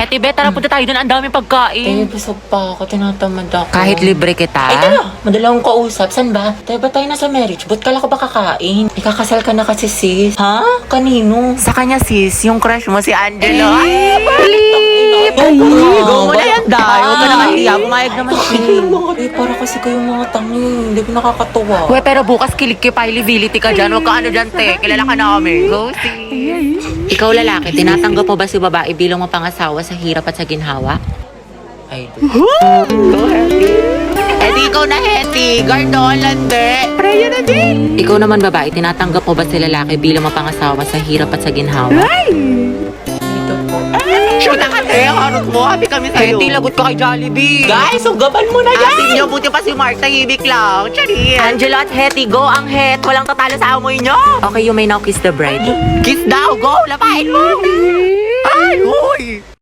Hetty, bet, tara punta tayo doon. Ang daming pagkain. Busog pa ako. Tinatamad ako. Kahit libre kita. Ay, tara. Madala akong kausap. San ba? Tayo ba tayo nasa marriage? Ba't kala ko ba kakain? Ikakasal ka na kasi, sis. Ha? Kanino? Sa kanya, sis, yung crush mo si Angelo. Ay, Flip! Ay, Go mo na yan, Day. Huwag ka na kahiya. Bumayag naman siya. Para kasi kayong mga tangi. Hindi ko nakakatuwa. Uwe, pero bukas kilig kay Pilability ka dyan. Huwag ka ano dyan, te. Kilala ka namin. Go, sis. Ikaw lalaki, tinatanggap mo ba si babae bilang mapangasawa sa hirap at sa ginhawa? Ay, do. Go, Hetty. Edi, ikaw na, Hetty. Gardon, lande. Preya na din. Ikaw naman, babae, tinatanggap mo ba si lalaki bilang mapangasawa sa hirap at sa ginhawa? Ito po. Shoot ka, te. Harot mo. Happy kami sa'yo. Hetty, lagot ka kay Jollibee. Guys, ugaban mo na yan! Asin niyo, buti pa si Mark, tahimik lang. Charis. Angelo at Hetty, go ang het. Walang tatalo sa amoy niyo. Okay, you may now kiss the bride. Kiss daw, go. Lapain mo. Ay, huy.